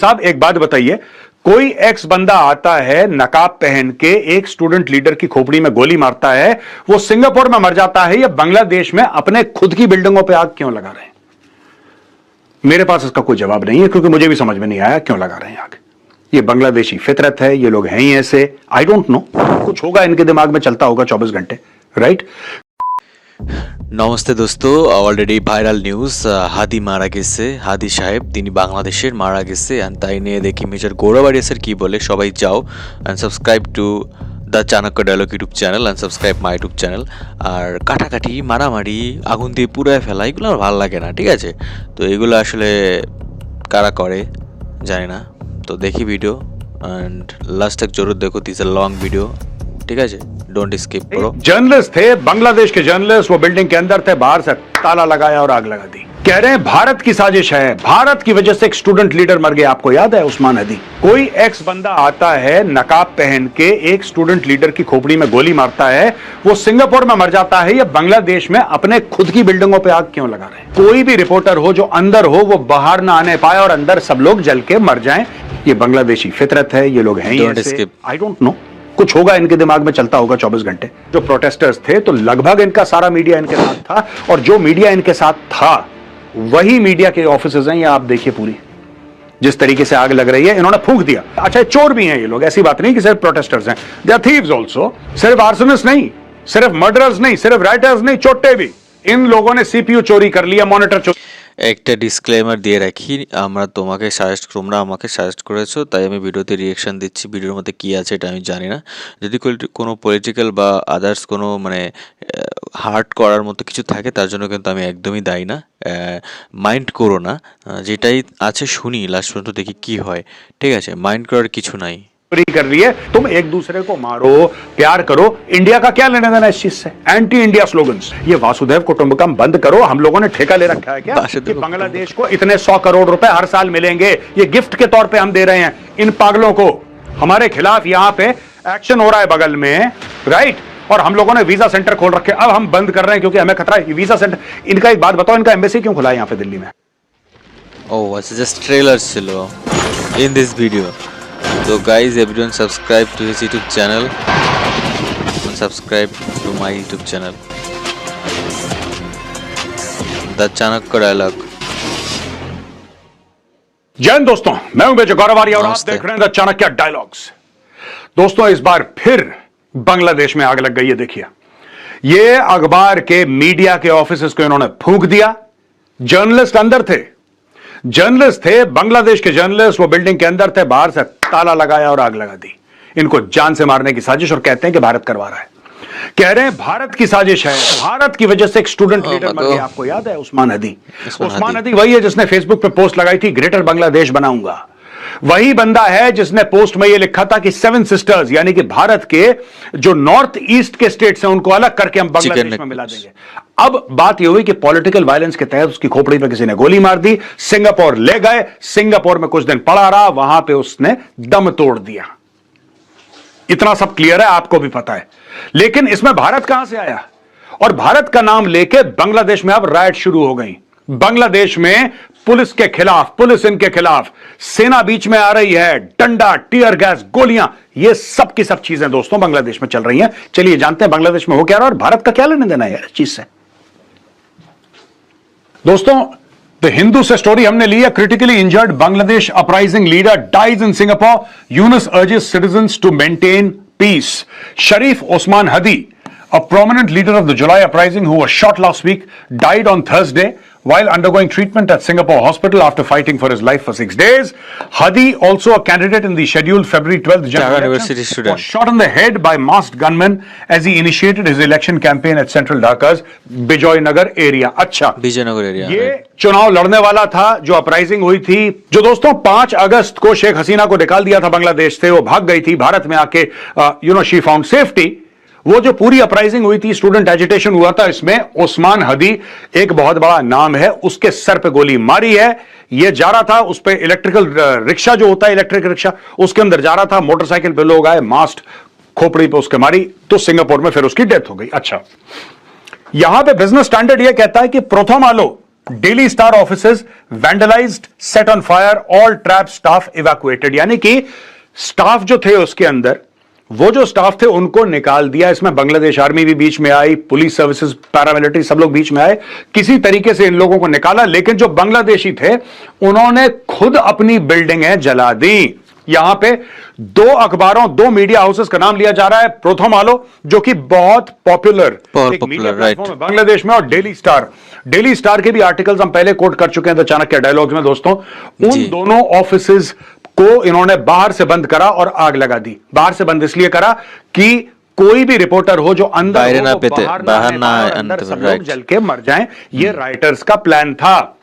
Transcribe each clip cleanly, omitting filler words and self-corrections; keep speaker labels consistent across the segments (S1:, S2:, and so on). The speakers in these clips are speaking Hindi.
S1: साहब एक बात बताइए, कोई एक्स बंदा आता है नकाब पहन के एक स्टूडेंट लीडर की खोपड़ी में गोली मारता है, वो सिंगापुर में मर जाता है या बांग्लादेश में अपने खुद की बिल्डिंगों पे आग क्यों लगा रहे हैं? मेरे पास इसका कोई जवाब नहीं है, क्योंकि मुझे भी समझ में नहीं आया क्यों लगा रहे हैं आग। ये बांग्लादेशी फितरत है, ये लोग हैं ही ऐसे। आई डोंट नो, कुछ होगा इनके दिमाग में चलता होगा 24 घंटे, राइट?
S2: নমস্তে দোস্ত, অলরেডি ভাইরাল নিউজ হাদি মারা গেছে। হাদি সাহেব তিনি বাংলাদেশের মারা গেছে, অ্যান্ড তাই নিয়ে দেখি মেজর গৌরবাড়িয়াসের কি বলে। সবাই যাও and subscribe to the Chanakya dialogue YouTube channel and subscribe my YouTube channel. আর কাটাকাটি মারামারি আগুন দিয়ে পুরায় ফেলা এগুলো আমার ভালো লাগে না, ঠিক আছে? তো এগুলো আসলে কারা করে জানি না। তো দেখি ভিডিও অ্যান্ড লাস্ট तक जरूर देखो, दिस अ लॉन्ग वीडियो, ठीक है? डोंट स्किप करो।
S1: जर्नलिस्ट थे, बांग्लादेश के जर्नलिस्ट, वो बिल्डिंग के अंदर थे, बाहर से ताला लगाया और आग लगा दी। कह रहे हैं भारत की साजिश है, भारत की वजह से एक स्टूडेंट लीडर मर गया। आपको याद है उस्मान हदी? कोई एक्स बंदा आता है नकाब पहन के एक स्टूडेंट लीडर की खोपड़ी में गोली मारता है, वो सिंगापुर में मर जाता है या बांग्लादेश में अपने खुद की बिल्डिंगों पर आग क्यों लगा रहे हैं? कोई भी रिपोर्टर हो जो अंदर हो, वो बाहर ना आने पाए और अंदर सब लोग जल के मर जाएं। ये बांग्लादेशी फितरत है, ये लोग हैं ही ऐसे। आई डोंट नो, कुछ होगा इनके दिमाग में चलता होगा 24 घंटे। जो प्रोटेस्टर्स थे तो लगभग इनका सारा मीडिया इनके साथ था, और जो मीडिया इनके साथ था वही मीडिया के ऑफिसेज हैं। ये आप देखिए पूरी जिस तरीके से आग लग रही है, इन्होंने फूंक दिया। अच्छा, चोर भी हैं ये लोग, ऐसी बात नहीं कि सिर्फ प्रोटेस्टर्स हैं, दे आर थीव्स आल्सो। सिर्फ आर्सनिस्ट नहीं, सिर्फ मर्डरर्स नहीं, सिर्फ राइटर्स नहीं, चोट्टे भी। इन लोगों ने सीपीयू चोरी कर लिया, मॉनिटर चोरी।
S2: একটা ডিসক্লেমার দিয়ে রাখি, তোমরা আমাকে সাজেস্ট করেছো, তাই আমি ভিডিওতে রিয়েকশন দিচ্ছি। ভিডিওর মধ্যে কি আছে এটা আমি জানি না। যদি কোনো পলিটিক্যাল বা আদার্স কোনো হার্ট করার মতো কিছু থাকে, তার জন্য কিন্তু আমি একদমই দায়ী না। মাইন্ড করো না, যেটাই আছে শুনি, লাস্ট পর্যন্ত দেখি কি হয়, ঠিক আছে? মাইন্ড করার কিছু নাই।
S1: कर रही है, तुम एक दूसरे को मारो, प्यार करो। इंडिया का क्या लेना देना इस चीज से? एंटी इंडिया स्लोगन्स, ये वासुदेव कुटुंबकम बंद करो। हम लोगों ने ठेका ले रखा है क्या कि बांग्लादेश को इतने 100 करोड़ रुपए हर साल मिलेंगे, ये गिफ्ट के तौर पे हम दे रहे हैं इन पागलों को। हमारे खिलाफ यहाँ पे एक्शन हो रहा है बगल में, राइट? और हम लोगों ने वीजा सेंटर खोल रखे, अब हम बंद कर रहे हैं क्योंकि हमें खतरा है। वीजा सेंटर, इनका एक बात बताओ, इनका एम्बेसी क्यों खुला है यहाँ पे दिल्ली में?
S2: ओह, अच्छा, जस्ट ट्रेलर ছিল in this video. So guys, everyone subscribe to his YouTube channel and subscribe to my YouTube channel, The Chanakya dialogue.
S1: जय हिंद दोस्तों, मैं हूं मेजर गौरवारिया और आप देख रहे हैं द चाणक्य डायलॉग्स। दोस्तों, इस बार फिर बांग्लादेश में आग लग गई है। देखिए, ये अखबार के मीडिया के ऑफिसेस को इन्होंने फूंक दिया। जर्नलिस्ट अंदर थे, जर्नलिस्ट थे, बांग्लादेश के जर्नलिस्ट, वो बिल्डिंग के अंदर थे, बाहर से ताला लगाया और आग लगा दी। इनको जान से मारने की साजिश, और कहते हैं कि भारत करवा रहा है। कह रहे हैं भारत की साजिश है, भारत की वजह से एक स्टूडेंट लीडर मर गया। आपको याद है उस्मान हदी? उस्मान हदी वही है जिसने फेसबुक पे पोस्ट लगाई थी, ग्रेटर बांग्लादेश बनाऊंगा। वही बंदा है जिसने पोस्ट में यह लिखा था कि 7 सिस्टर्स, यानी कि भारत के जो नॉर्थ ईस्ट के स्टेट्स हैं उनको अलग करके हम बांग्लादेश में मिला देंगे। अब बात यह हुई कि पॉलिटिकल वायलेंस के तहत उसकी खोपड़ी पे किसी ने गोली मार दी, सिंगापुर ले गए, सिंगापुर में कुछ दिन पड़ा रहा, वहां पे उसने दम तोड़ दिया। इतना सब क्लियर है, आपको भी पता है। लेकिन इसमें भारत कहां से आया? और भारत का नाम लेके बांग्लादेश में अब राइट शुरू हो गई। बांग्लादेश में पुलिस के खिलाफ, पुलिस इनके खिलाफ, सेना बीच में आ रही है, डंडा, टीयर गैस, गोलियां, ये सब की सब चीजें दोस्तों बांग्लादेश में चल रही हैं। चलिए जानते हैं बांग्लादेश में हो क्या रहा है और भारत का क्या लेने देना है इस चीज से। दोस्तों, द हिंदू से स्टोरी हमने ली है। Critically injured Bangladesh uprising leader dies in Singapore, Yunus urges citizens to maintain peace. Sharif Osman Hadi, a prominent leader of the July uprising who was shot last week, died on Thursday while undergoing treatment at Singapore hospital after fighting for his life for 6 days. Hadi, also a candidate in the scheduled February 12th general election, was shot in the head by masked gunmen as he initiated his election campaign at central Dhaka's Bijoynagar area. अच्छा,
S2: बिजयनगर एरिया,
S1: ये चुनाव लड़ने वाला था जो अपराइजिंग हुई थी, जो दोस्तों 5 अगस्त को शेख हसीना को निकाल दिया था बांग्लादेश से। वो भाग गई थी भारत में आके, शी फाउंड सेफ्टी। वो जो पूरी अपराइजिंग हुई थी, स्टूडेंट एजिटेशन हुआ था, इसमें उस्मान हदी एक बहुत बड़ा नाम है, उसके सर पे गोली मारी है। ये जा रहा था, उस पे इलेक्ट्रिकल रिक्शा जो होता है, इलेक्ट्रिक रिक्शा, उसके अंदर जा रहा था, मोटरसाइकिल पे लोग आए, मास्क खोपड़ी पे उसके मारी, तो सिंगापुर में फिर उसकी डेथ हो गई। अच्छा, यहां पे बिजनेस स्टैंडर्ड ये कहता है कि Prothom Alo Daily Star offices vandalised, set on fire, all trapped staff evacuated. यानी कि स्टाफ जो थे उसके अंदर, वो जो स्टाफ थे उनको निकाल दिया। इसमें बांग्लादेश आर्मी भी बीच में आई, पुलिस सर्विसेज, पैरामिलिट्री, सब लोग बीच में आए, किसी तरीके से इन लोगों को निकाला। लेकिन जो बांग्लादेशी थे उन्होंने खुद अपनी बिल्डिंगें जला दी। यहां पे दो अखबारों, दो मीडिया हाउसेस का नाम लिया जा रहा है, प्रथम आलो जो कि बहुत पॉपुलर एक मीडिया प्लेटफॉर्म है बांग्लादेश में, और डेली स्टार। डेली स्टार के भी आर्टिकल्स हम पहले कोट कर चुके हैं द चाणक्य डायलॉग्स में दोस्तों। उन दोनों ऑफिसेज को इन्होंने बाहर से बंद करा और आग लगा दी। बाहर से बंद इसलिए करा कि कोई भी रिपोर्टर हो जो अंदर हो, बाहर ना आए, अंदर सब लोग जल के मर जाएं। ये राइटर्स का प्लान था।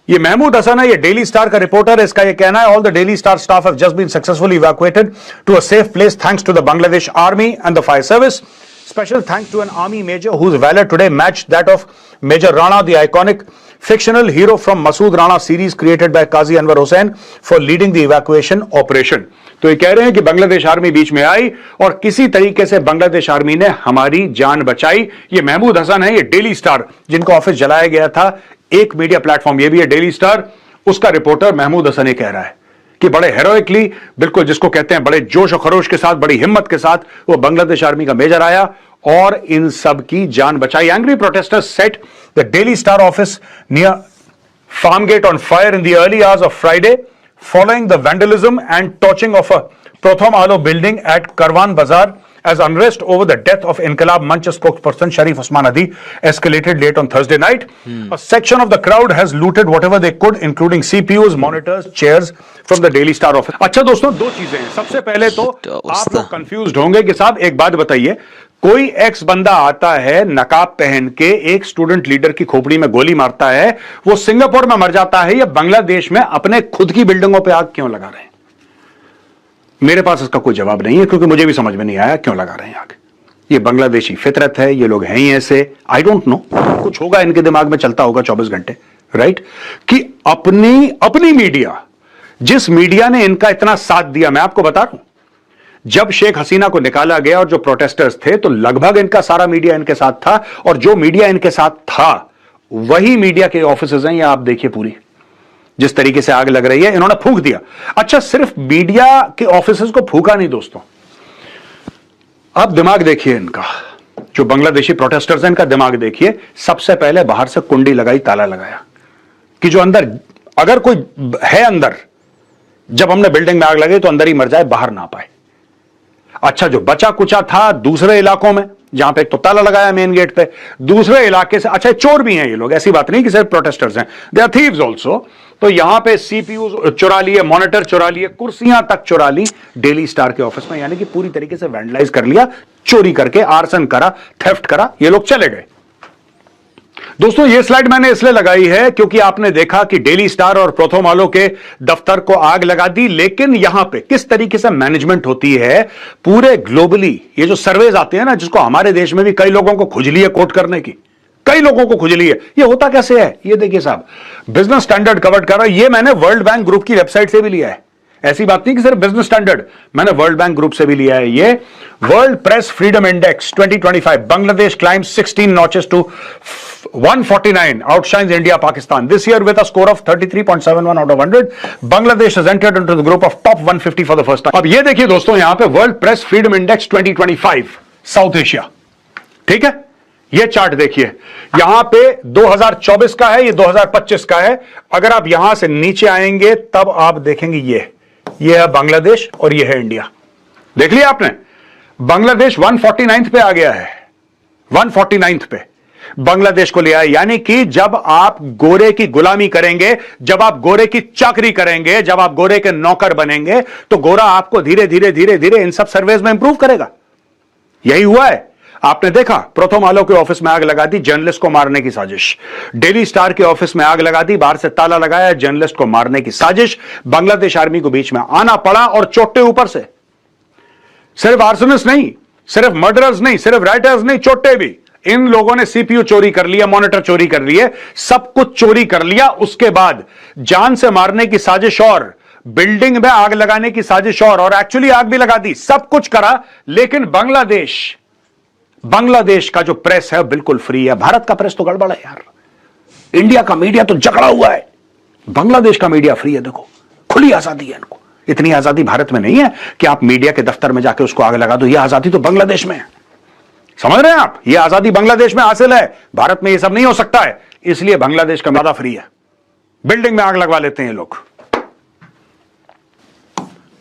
S1: ये महमूद हसन है, ये डेली स्टार का रिपोर्टर है। इसका ये कहना है, all the Daily Star staff have just been successfully evacuated to a safe place thanks to the Bangladesh army and the fire service. Special thanks to an army major whose valor today matched that of Major Rana, the iconic fictional hero from Masood Rana series created by Qazi Anwar Hussain for leading the evacuation operation. तो ये कह रहे हैं कि बांग्लादेश आर्मी बीच में आई और किसी तरीके से बांग्लादेश आर्मी ने हमारी जान बचाई। ये महमूद हसन है, ये डेली स्टार जिनका ऑफिस जलाया गया था। एक मीडिया प्लेटफॉर्म ये भी है डेली स्टार, उसका रिपोर्टर महमूद हसन ये कह रहा है कि बड़े हेरोइकली, बिल्कुल जिसको कहते हैं बड़े जोश और खरोश के साथ, बड़ी हिम्मत के साथ वो बांग्लादेश आर्मी का मेजर आया और इन सब की जान बचाई। Angry protesters set the Daily Star office near Farmgate on fire in the early hours of Friday following the vandalism and torching of a Pratham Alo building at Karwan Bazaar as unrest over the death of Inqilab Manch spokesperson Sharif Usman Adi escalated late on Thursday night. A section of the crowd has looted whatever they could, including CPUs, monitors, chairs from the Daily Star office. अच्छा दोस्तों, दो चीजें हैं। सबसे पहले तो आप लोग कंफ्यूज्ड होंगे कि साहब एक बात बताइए, कोई एक्स बंदा आता है नकाब पहन के, एक स्टूडेंट लीडर की खोपड़ी में गोली मारता है, वो सिंगापुर में मर जाता है या बांग्लादेश में अपने खुद की बिल्डिंगों पे आग क्यों लगा रहे हैं? मेरे पास इसका कोई जवाब नहीं है, क्योंकि मुझे भी समझ में नहीं आया क्यों लगा रहे हैं आग। ये बांग्लादेशी फितरत है, ये लोग हैं ही ऐसे। आई डोंट नो, कुछ होगा इनके दिमाग में चलता होगा 24 घंटे, राइट? कि अपनी मीडिया, जिस मीडिया ने इनका इतना साथ दिया, मैं आपको बता दूं, जब शेख हसीना को निकाला गया और जो प्रोटेस्टर्स थे तो लगभग इनका सारा मीडिया इनके साथ था, और जो मीडिया इनके साथ था वही मीडिया के ऑफिसेज हैं। या आप देखिए पूरी जिस तरीके से आग लग रही है, इन्होंने फूंक दिया। अच्छा, सिर्फ मीडिया के ऑफिसेज को फूंका नहीं दोस्तों, अब दिमाग देखिए इनका, जो बांग्लादेशी प्रोटेस्टर्स हैं इनका दिमाग देखिए। सबसे पहले बाहर से कुंडी लगाई, ताला लगाया कि जो अंदर, अगर कोई है अंदर, जब हमने बिल्डिंग में आग लगी तो अंदर ही मर जाए, बाहर ना पाए। अच्छा, जो बचा कुचा था दूसरे इलाकों में, जहां पे एक तो ताला लगाया मेन गेट पे, दूसरे इलाके से, अच्छा चोर भी हैं ये लोग, ऐसी बात नहीं कि सिर्फ प्रोटेस्टर्स हैं, दे आर थीव्स आल्सो। तो यहां पे सीपीयू चुरा लिए, मॉनिटर चुरा लिए, कुर्सियां तक चुरा ली डेली स्टार के ऑफिस में। यानी कि पूरी तरीके से वैंडलाइज कर लिया, चोरी करके आर्सन करा, थेफ्ट करा, ये लोग चले गए। दोस्तों, ये स्लाइड मैंने इसलिए लगाई है क्योंकि आपने देखा कि डेली स्टार और प्रथम आलो के दफ्तर को आग लगा दी, लेकिन यहां पे किस तरीके से मैनेजमेंट होती है पूरे ग्लोबली। ये जो सर्वेज आते हैं ना, जिसको हमारे देश में भी कई लोगों को खुजली है कोट करने की, कई लोगों को खुजली है, ये होता कैसे है? ये देखिए साहब, बिजनेस स्टैंडर्ड कवर कर रहा है, ये मैंने वर्ल्ड बैंक ग्रुप की वेबसाइट से भी लिया है। ऐसी बात नहीं कि सिर्फ बिजनेस स्टैंडर्ड, मैंने वर्ल्ड बैंक ग्रुप से भी लिया है। ये World Press Freedom Index 2025, Bangladesh climb 16 notches to 149, outshines India, Pakistan. This year with a score of 33.71 out of 100, Bangladesh has entered into the group of top 150 for the first time. अब ये देखिए दोस्तों, यहां पे world Press Freedom Index 2025 south Asia, ठीक है? ये चार्ट देखिए, यहां पे 2024 का है, ये 2025 का है। अगर आप यहां से नीचे आएंगे तब आप देखेंगे ये है बांग्लादेश और ये है इंडिया। देख लिया आपने, बांग्लादेश 149th पे आ गया है, 149th पे बांग्लादेश को ले आया। यानी कि जब आप गोरे की गुलामी करेंगे, जब आप गोरे की चाकरी करेंगे, जब आप गोरे के नौकर बनेंगे, तो गोरा आपको धीरे धीरे धीरे धीरे इन सब सर्वेज में इंप्रूव करेगा। यही हुआ है, आपने देखा। प्रथम आलो के ऑफिस में आग लगा दी, जर्नलिस्ट को मारने की साजिश। डेली स्टार के ऑफिस में आग लगा दी, बाहर से ताला लगाया, जर्नलिस्ट को मारने की साजिश। बांग्लादेश आर्मी को बीच में आना पड़ा और चोटे ऊपर से। सिर्फ आर्सनिस्ट नहीं, सिर्फ मर्डरर्स नहीं, सिर्फ राइटर्स नहीं, चोटे भी। इन लोगों ने सीपीयू चोरी कर लिया, मॉनिटर चोरी कर लिए, सब कुछ चोरी कर लिया। उसके बाद जान से मारने की साजिश और बिल्डिंग में आग लगाने की साजिश और एक्चुअली आग भी लगा दी, सब कुछ करा। लेकिन बांग्लादेश का जो प्रेस है बिल्कुल फ्री है। भारत का प्रेस तो गड़बड़ है यार, इंडिया का मीडिया तो जकड़ा हुआ है, बांग्लादेश का मीडिया फ्री है। देखो, खुली आजादी है इनको। इतनी आजादी भारत में नहीं है कि आप मीडिया के दफ्तर में जाके उसको आग लगा दो। यह आजादी तो बांग्लादेश में है। समझ रहे हैं आप? यह आजादी बांग्लादेश में हासिल है, भारत में यह सब नहीं हो सकता है। इसलिए बांग्लादेश का मीडिया फ्री है। बिल्डिंग में आग लगवा लेते हैं लोग।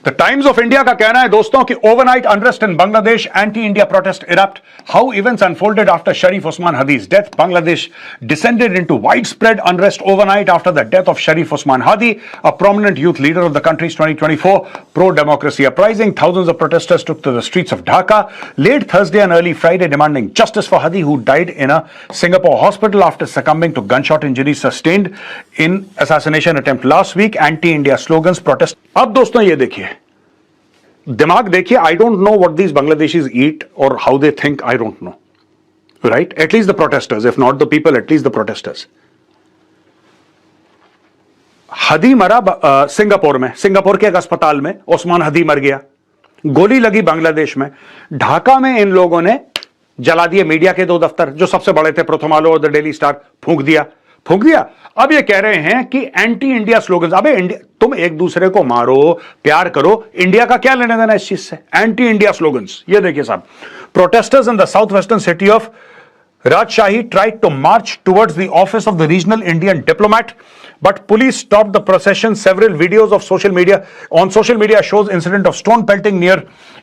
S1: द टाइम्स ऑफ इंडिया का कहना है दोस्तों कि overnight unrest in Bangladesh, anti India protest erupt, how events unfolded after Sharif Usman Hadi's death. Bangladesh descended into widespread unrest overnight after the death of Sharif Usman Hadi, a prominent youth leader of the country's 2024 pro-democracy uprising. Thousands of protesters took to the streets of Dhaka late Thursday and early Friday demanding justice for Hadi, who died in a Singapore hospital after succumbing to gunshot injuries sustained in assassination attempt last week. Anti-India slogans protest. अब दोस्तों ये देखिए, दिमाग देखिए। I don't know what these Bangladeshis eat और how they think, I don't know, right? At least the protesters, if not the people, at least the protesters. Hadi मरा सिंगापुर में, सिंगापुर के एक अस्पताल में उस्मान हदी मर गया। गोली लगी बांग्लादेश में। ढाका में इन लोगों ने जला दिए मीडिया के 2 दफ्तर जो सबसे बड़े थे, प्रथम आलो और द डेली स्टार, फूंक दिया। अब ये कह रहे हैं कि एंटी इंडिया स्लोगन्स। अबे इंडिया, तुम एक दूसरे को मारो, प्यार करो, इंडिया का क्या लेना देना इस चीज से? Anti India slogans. ये देखिए साहब, protesters in the south western city of Rajshahi tried to march towards the office of the regional Indian diplomat, but police stopped the procession. Several videos of social media shows incident of stone pelting near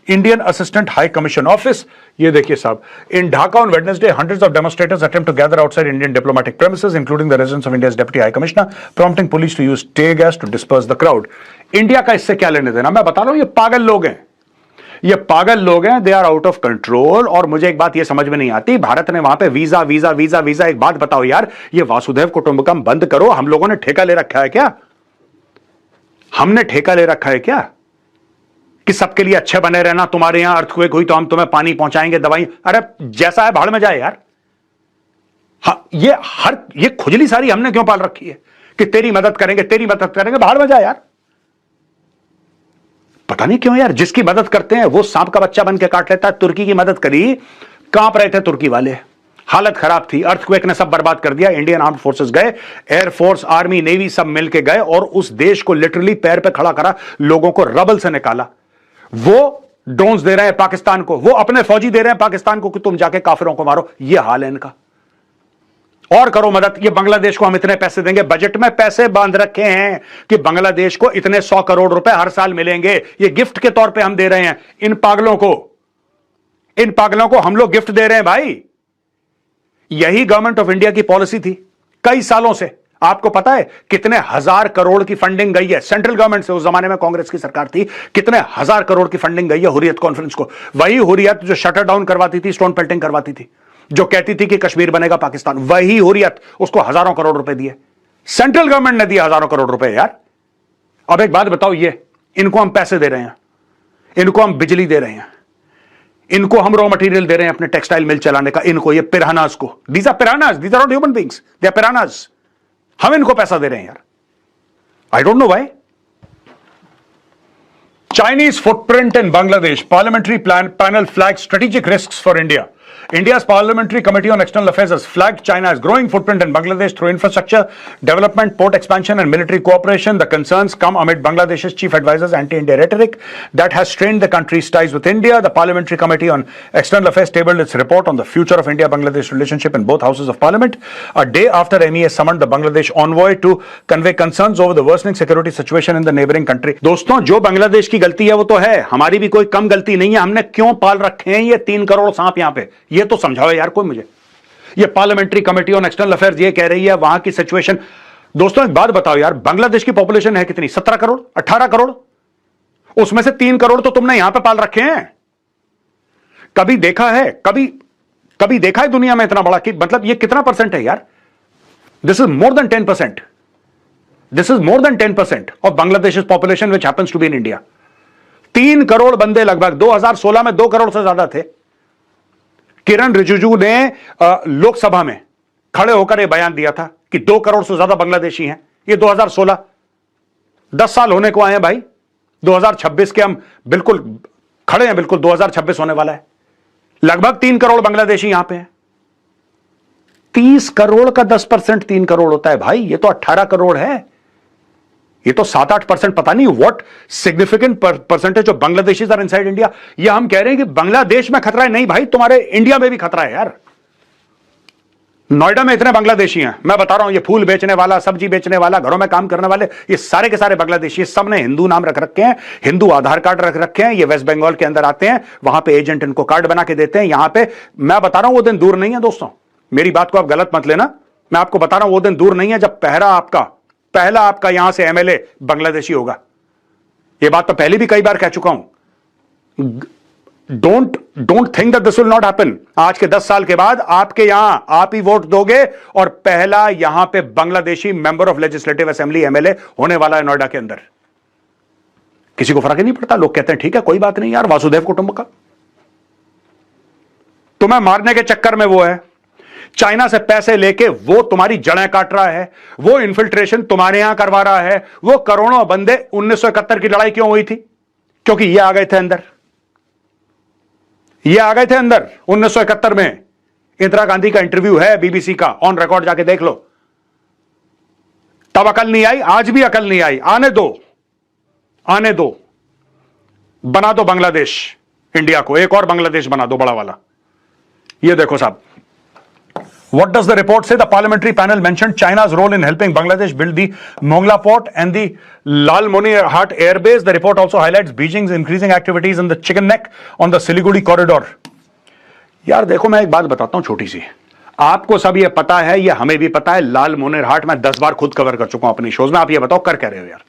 S1: Indian Assistant High Commission office. ये देखिए साहब, in Dhaka on Wednesday, hundreds of demonstrators attempt to gather outside Indian diplomatic premises, including the residence of India's Deputy High Commissioner, prompting police to use tear gas to disperse the crowd. India का इससे क्या लेने देना? मैं बता रहा हूं, ये पागल लोग हैं। ये पागल लोग हैं, they are out of control. और मुझे एक बात ये समझ में नहीं आती, भारत ने वहां पे वीजा वीजा वीजा वीजा। एक बात बताओ यार, ये वासुदेव कुटुंबकम बंद करो। हम लोगों ने ठेका ले रखा है क्या? हमने ठेका ले रखा है क्या कि सबके लिए अच्छे बने रहना? तुम्हारे यहां अर्थक्वेक हुई तो हम तुम्हें पानी पहुंचाएंगे, दवाई। अरे जैसा है भाड़ में जाए यार। ये खुजली सारी हमने क्यों पाल रखी है कि तेरी मदद करेंगे, तेरी मदद करेंगे? भाड़ में जाए यार। पता नहीं क्यों यार, जिसकी मदद करते हैं वो सांप का बच्चा बन के काट लेता है। तुर्की की मदद करी, कांप रहे थे तुर्की वाले, हालत खराब थी, अर्थक्वेक ने सब बर्बाद कर दिया। इंडियन आर्म्ड फोर्सेस गए, एयरफोर्स, आर्मी, नेवी सब मिलके गए और उस देश को लिटरली पैर पे खड़ा करा, लोगों को रबल से निकाला। वो ड्रोन्स दे रहे हैं पाकिस्तान को, वो अपने फौजी दे रहे हैं पाकिस्तान को कि तुम जाके काफिरों को मारो। ये हाल है इनका। और करो मदद। ये बांग्लादेश को हम इतने पैसे देंगे, बजट में पैसे बांध रखे हैं कि बांग्लादेश को इतने 100 करोड़ रुपए हर साल मिलेंगे। ये गिफ्ट के तौर पे हम दे रहे हैं इन पागलों को हम लोग गिफ्ट दे रहे हैं भाई। यही गवर्नमेंट ऑफ इंडिया की पॉलिसी थी कई सालों से। आपको पता है कितने 1000 करोड़ की फंडिंग गई है सेंट्रल गवर्नमेंट से? उस जमाने में कांग्रेस की सरकार थी, कितने 1000 करोड़ की फंडिंग गई है हुर्रियत कॉन्फ्रेंस को। वही हुर्रियत जो शटर डाउन करवाती थी, स्टोन पेल्टिंग करवाती थी, जो कहती थी कि कश्मीर बनेगा पाकिस्तान, वही हुर्रियत, उसको हजारों करोड़ रुपए दिए सेंट्रल गवर्नमेंट ने, दिए हजारों करोड़ रुपए यार। अब एक बात बताओ, ये इनको हम पैसे दे रहे हैं, इनको हम बिजली दे रहे हैं, इनको हम रॉ मटेरियल दे रहे हैं अपने टेक्सटाइल मिल चलाने का, इनको, ये पिरानास को, these are piranhas, these are not human beings, they are piranhas. हम इनको पैसा दे रहे हैं यार। I don't know why. Chinese footprint in Bangladesh. Parliamentary panel flags strategic risks for India. India's Parliamentary Committee on External Affairs has flagged China's growing footprint in Bangladesh through infrastructure development, port expansion, and military cooperation. The concerns come amid Bangladesh's chief advisor's anti-India rhetoric that has strained the country's ties with India. The Parliamentary Committee on External Affairs tabled its report on the future of India-Bangladesh relationship in both houses of Parliament a day after MEA summoned the Bangladesh envoy to convey concerns over the worsening security situation in the neighboring country. दोस्तों, जो बांग्लादेश की गलती है वो तो है, हमारी भी कोई कम गलती नहीं है। हमने क्यों पाल रखे हैं ये 3 करोड़ सांप यहां पे? ये तो समझाओ यार कोई मुझे। ये parliamentary committee on external affairs ये कह रही है वहां की सिचुएशन। दोस्तों एक बात बताओ यार, बांग्लादेश की पॉपुलेशन है कितनी? 17 करोड़, 18 करोड़। उसमें से 3 करोड़ तो तुमने यहां पे पाल रखे हैं। कभी देखा है, कभी देखा है दुनिया में इतना बड़ा? कि मतलब ये कितना परसेंट है यार? This is more than 10%। This is more than 10% of Bangladesh population which happens to be in India. 3 crore बंदे लगभग। 2016 में 2 करोड़ से ज्यादा थे। किरण रिजिजू ने लोकसभा में खड़े होकर यह बयान दिया था कि 2 करोड़ से ज्यादा बांग्लादेशी हैं। ये 2016, 10 साल होने को आए हैं भाई। 2026 के हम बिल्कुल खड़े हैं, बिल्कुल 2026 होने वाला है। लगभग 3 करोड़ बांग्लादेशी यहां पे हैं। 30 करोड़ का 10% 3 करोड़ होता है भाई, ये तो 18 करोड़ है, ये तो 7-8%, पता नहीं what significant percentage of Bangladeshis are inside India. ये हम कह रहे हैं कि बांग्लादेश में खतरा है, नहीं भाई, तुम्हारे इंडिया में भी खतरा है यार। नोएडा में इतने बांग्लादेशी हैं, मैं बता रहा हूं, ये फूल बेचने वाला, सब्जी बेचने वाला, घरों में काम करने वाले, ये सारे के सारे बांग्लादेशी, सब ने हिंदू नाम रख रखे हैं, हिंदू आधार कार्ड रख रखे हैं, ये वेस्ट बंगाल के अंदर आते हैं, वहां पे एजेंट इनको कार्ड बना के देते हैं। यहां पे मैं बता रहा हूं वो दिन दूर नहीं है दोस्तों, मेरी बात को आप गलत मत लेना, मैं आपको बता रहा हूं वो दिन दूर नहीं है जब पहला आपका यहां से एमएलए बांग्लादेशी होगा। यह बात तो पहले भी कई बार कह चुका हूं। Don't think that this will not happen. आज के 10 साल के बाद आपके यहां आप ही वोट दोगे और पहला यहां पे Bangladeshi member of legislative assembly MLA होने वाला है नोएडा के अंदर। किसी को फर्क ही नहीं पड़ता, लोग कहते हैं ठीक है कोई बात नहीं यार, वासुदेव कुटुंबकम। तुम्हें मारने के चक्कर में वो है, चाइना से पैसे लेके वो तुम्हारी जड़ें काट रहा है, वो इन्फिल्ट्रेशन तुम्हारे यहां करवा रहा है। वो करोड़ों बंदे 1971 की लड़ाई क्यों हुई थी? क्योंकि ये आ गए थे अंदर, ये आ गए थे अंदर 1971 में। इंदिरा गांधी का इंटरव्यू है बीबीसी का, ऑन रिकॉर्ड जाके देख लो। तब अकल नहीं आई, आज भी अकल नहीं आई। आने दो, बना दो बांग्लादेश, इंडिया को एक और बांग्लादेश बना दो बड़ा वाला। ये देखो साहब, what does the report say? The parliamentary panel mentioned China's role in helping Bangladesh build the Mongla port and the Lalmonirhat airbase. The report also highlights Beijing's increasing activities in the Chicken Neck on the Siliguri corridor. यार देखो, मैं एक बात बताता हूं छोटी सी, आपको सब ये पता है, ये हमें भी पता है। लालमोनिरहाट मैं 10 बार खुद कवर कर चुका हूं अपनी शोज में। आप ये बताओ कर क्या रहे हो यार?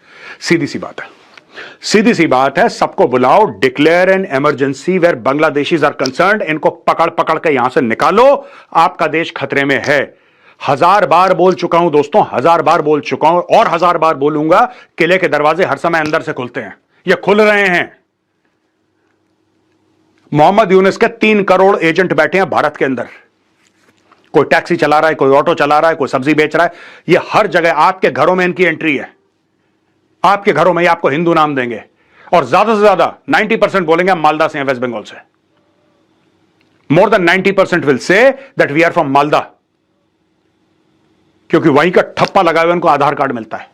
S1: सीधी सी बात है, सबको बुलाओ, declare an emergency where Bangladeshis are concerned. इनको पकड़ के यहां से निकालो, आपका देश खतरे में है। 1000 बार बोल चुका हूं दोस्तों, 1000 बार बोल चुका हूं और 1000 बार बोलूंगा। किले के दरवाजे हर समय अंदर से खुलते हैं, ये खुल रहे हैं। मोहम्मद यूनुस के 3 करोड़ एजेंट बैठे हैं भारत के अंदर। कोई टैक्सी चला रहा है, कोई ऑटो चला रहा है, कोई सब्जी बेच रहा है, ये हर जगह आपके घरों में इनकी एंट्री है। आपके घरों में आपको हिंदू नाम देंगे और ज्यादा से ज्यादा 90% बोलेंगे हम मालदा से हैं, वेस्ट बंगाल से। More than 90% will say that we are from Malda, क्योंकि वहीं का ठप्पा लगाए हुए उनको आधार कार्ड मिलता है।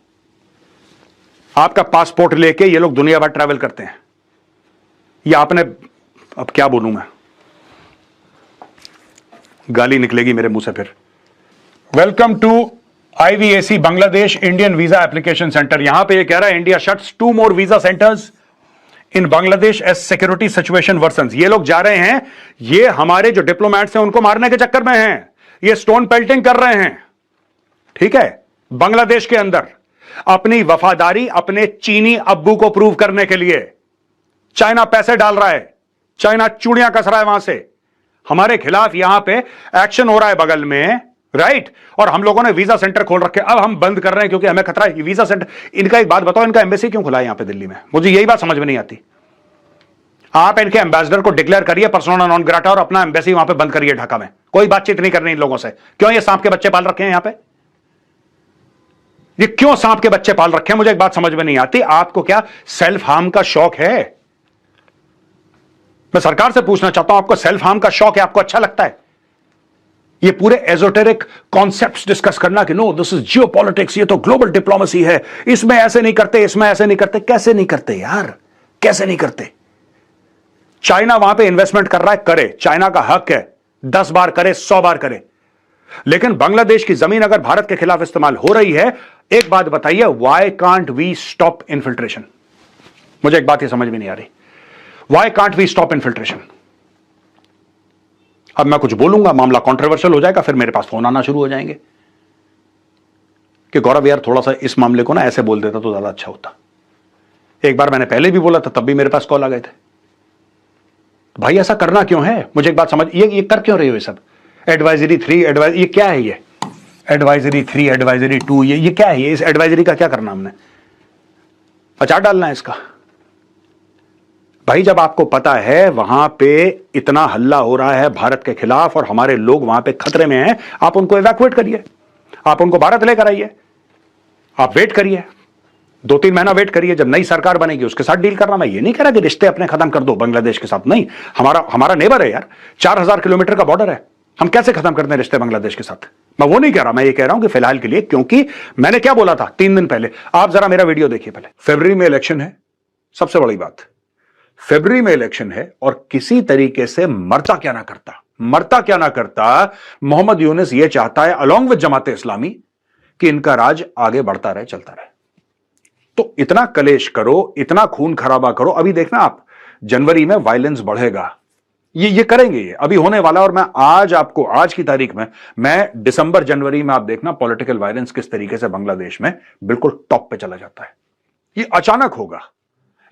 S1: आपका पासपोर्ट लेके ये लोग दुनिया भर ट्रैवल करते हैं। ये आपने, अब क्या बोलूं मैं, गाली निकलेगी मेरे मुंह से फिर। Welcome to IVAC Bangladesh Indian visa application centre. यहां पे ये कह रहा है India shuts 2 more visa centres in Bangladesh as security situation worsens. ये लोग जा रहे हैं, ये हमारे जो डिप्लोमेट्स हैं उनको मारने के चक्कर में हैं, ये स्टोन पेल्टिंग कर रहे हैं, ठीक है। बांग्लादेश के अंदर अपनी वफादारी अपने चीनी अब्बू को प्रूव करने के लिए चाइना पैसे डाल रहा है, चाइना चूड़ियां कस रहा है वहां से। हमारे खिलाफ यहां पे एक्शन हो रहा है बगल में, राइट। और हम लोगों ने वीजा सेंटर खोल रखे, अब हम बंद कर रहे हैं क्योंकि हमें खतरा है। वीजा सेंटर, इनका एक बात बताओ, इनका एम्बेसी क्यों खुला है यहां पे दिल्ली में? मुझे यही बात समझ में नहीं आती। आप इनके एम्बेसडर को डिक्लेयर करिए पर्सोना नॉन ग्राटा और अपना एम्बेसी वहां पे बंद करिए ढाका में। कोई बातचीत नहीं करनी इन लोगों से। क्यों ये सांप के बच्चे पाल रखे हैं यहां पे? ये क्यों सांप के बच्चे पाल रखे हैं? मुझे एक बात समझ में नहीं आती। आपको क्या सेल्फ हार्म का शौक है? मैं सरकार से पूछना चाहता हूं, आपको सेल्फ हार्म का शौक है? आपको अच्छा लगता है ये पूरे एजोटेरिक कॉन्सेप्ट्स डिस्कस करना कि नो दिस इज जियोपॉलिटिक्स, ये तो ग्लोबल डिप्लोमेसी है, इसमें ऐसे नहीं करते, इसमें ऐसे नहीं करते? कैसे नहीं करते यार, कैसे नहीं करते? चाइना वहां पे इन्वेस्टमेंट कर रहा है, करे, चाइना का हक है, 10 बार करे, 100 बार करे। लेकिन बांग्लादेश की जमीन अगर भारत के खिलाफ इस्तेमाल हो रही है, एक बात बताइए, why can't we stop infiltration? मुझे एक बात ये समझ में नहीं आ रही, why can't we stop infiltration? अब मैं कुछ बोलूंगा, मामला कंट्रोवर्शियल हो जाएगा, फिर मेरे पास फोन आना शुरू हो जाएंगे कि गौरव यार थोड़ा सा इस मामले को ना ऐसे बोल देता तो ज्यादा अच्छा होता। एक बार मैंने पहले भी बोला था, तब भी मेरे पास कॉल आ गए थे। भाई ऐसा करना क्यों है? मुझे एक बात समझ, ये कर क्यों रहे हो ये सब? एडवाइजरी 3 ये क्या है? ये एडवाइजरी 3 एडवाइजरी 2 ये क्या है? ये इस एडवाइजरी का क्या करना हमने? अचार डालना है इसका? भाई जब आपको पता है वहां पे इतना हल्ला हो रहा है भारत के खिलाफ और हमारे लोग वहां पे खतरे में हैं, आप उनको इवैक्यूएट करिए, आप उनको भारत लेकर आइए, आप वेट करिए, 2-3 महीना वेट करिए, जब नई सरकार बनेगी उसके साथ डील करना। मैं ये नहीं कह रहा कि रिश्ते अपने खत्म कर दो बांग्लादेश के साथ, नहीं, हमारा नेबर है यार, 4000 किलोमीटर का बॉर्डर है, हम कैसे खत्म कर दें रिश्ते बांग्लादेश के साथ? मैं वो नहीं कह रहा, मैं ये कह रहा हूं कि फिलहाल के लिए, क्योंकि मैंने क्या बोला था 3 दिन पहले, आप जरा मेरा वीडियो देखिए पहले। फरवरी में इलेक्शन है, सबसे बड़ी बात, फरवरी में इलेक्शन है और किसी तरीके से मरता क्या ना करता मोहम्मद यूनुस ये चाहता है अलोंग विद जमाते इस्लामी कि इनका राज आगे बढ़ता रहे, चलता रहे। तो इतना कलेश करो, इतना खून खराबा करो। अभी देखना आप, जनवरी में वायलेंस बढ़ेगा, ये करेंगे, ये अभी होने वाला। और मैं आज आपको, आज की तारीख में, मैं दिसंबर जनवरी में, आप देखना पॉलिटिकल वायलेंस किस तरीके से बांग्लादेश में बिल्कुल टॉप पे चला जाता है। ये अचानक होगा,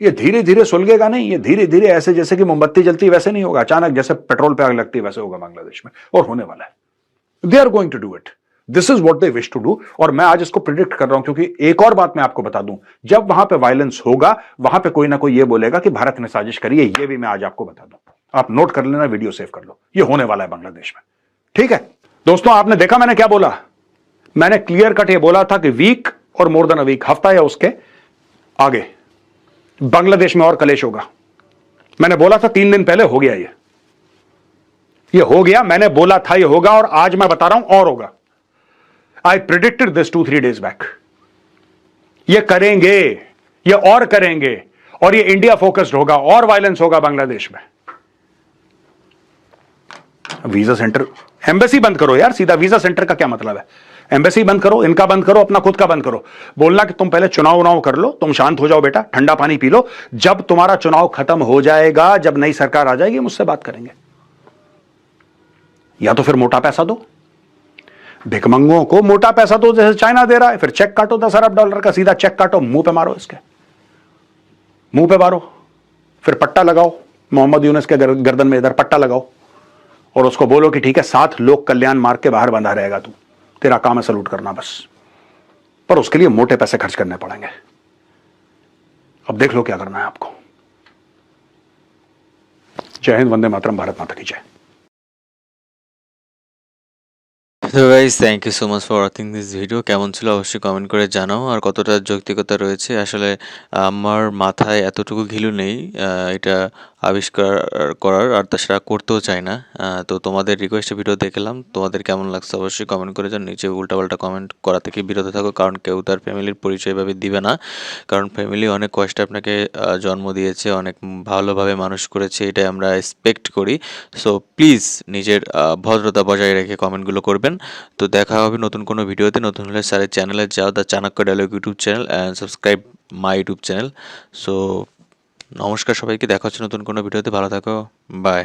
S1: ये धीरे धीरे सुलगेगा नहीं, ये धीरे धीरे ऐसे जैसे कि मोमबत्ती जलती वैसे नहीं होगा, अचानक जैसे पेट्रोल पे आग लगती है वैसे होगा बांग्लादेश में, और होने वाला है। They are going to do it, this is what they wish to do. और मैं आज इसको प्रिडिक्ट कर रहा हूं, क्योंकि एक और बात मैं आपको बता दूं, जब वहां पे वायलेंस होगा, वहां पे कोई ना कोई ये बोलेगा कि भारत ने साजिश करी है, ये भी मैं आज आपको बता दूं। आप नोट कर लेना, वीडियो सेव कर लो, ये होने वाला है बांग्लादेश में, ठीक है दोस्तों। आपने देखा मैंने क्या बोला, मैंने क्लियर कट ये बोला था कि वीक और मोर देन अ वीक, हफ्ता या उसके आगे बांग्लादेश में और कलेश होगा। मैंने बोला था 3 दिन पहले, हो गया ये हो गया, मैंने बोला था ये होगा, और आज मैं बता रहा हूं और होगा। आई प्रिडिक्टेड दिस 2-3 डेज बैक। ये करेंगे, ये और करेंगे, और ये इंडिया फोकस्ड होगा, और वायलेंस होगा बांग्लादेश में। वीजा सेंटर, एम्बेसी बंद करो यार, सीधा वीजा सेंटर का क्या मतलब है? एम्बेसी बंद करो, इनका बंद करो, अपना खुद का बंद करो। बोलना कि तुम पहले चुनाव कर लो, तुम शांत हो जाओ बेटा, ठंडा पानी पी लो, जब तुम्हारा चुनाव खत्म हो जाएगा, जब नई सरकार आ जाएगी, मुझसे बात करेंगे। या तो फिर मोटा पैसा दो, भिखमंगों को मोटा पैसा दो जैसे चाइना दे रहा है, फिर चेक काटो $10 अरब का, सीधा चेक काटो, मुंह पे मारो, इसके मुंह पे मारो, फिर पट्टा लगाओ, मोहम्मद यूनुस के गर्दन में इधर पट्टा लगाओ, और उसको बोलो कि ठीक है, 7 लोक कल्याण मार्ग के बाहर बंधा रहेगा तू, तेरा काम है सलूट करना बस। पर उसके लिए मोटे पैसे खर्च करने पड़ेंगे। अब देख लो क्या करना है आपको। जय हिंद, वंदे मातरम, भारत माता की जय।
S2: তো guys, thank you so much for watching this video. কেমন ছিল অবশ্যই কমেন্ট করে জানাও, আর কতটা যৌক্তিকতা রয়েছে। আসলে আমার মাথায় এতটুকু ঘিলু নেই এটা আবিষ্কার করার, আর তাছাড়া করতেও চাই না। তো তোমাদের রিকোয়েস্টে ভিডিও দেখলাম, তোমাদের কেমন লাগছে অবশ্যই কমেন্ট করে যান। নিচে উল্টাপাল্টা কমেন্ট করা থেকে বিরত থাকো, কারণ কেউ তার ফ্যামিলির পরিচয় ভাবে দিবে না, কারণ ফ্যামিলি অনেক কষ্টে আপনাকে জন্ম দিয়েছে, অনেক ভালোভাবে মানুষ করেছে, এটাই আমরা এক্সপেক্ট করি। সো প্লিজ নিজের ভদ্রতা বজায় রেখে কমেন্টগুলো করবেন। তো দেখা হবে নতুন কোনো ভিডিওতে। নতুন হলে স্যারের চ্যানেলে যাও, the Chanakya dialogue YouTube channel, and subscribe my YouTube channel. So নমস্কার সবাইকে, দেখা হচ্ছে নতুন কোনো ভিডিওতে। ভালো থাকো, বাই।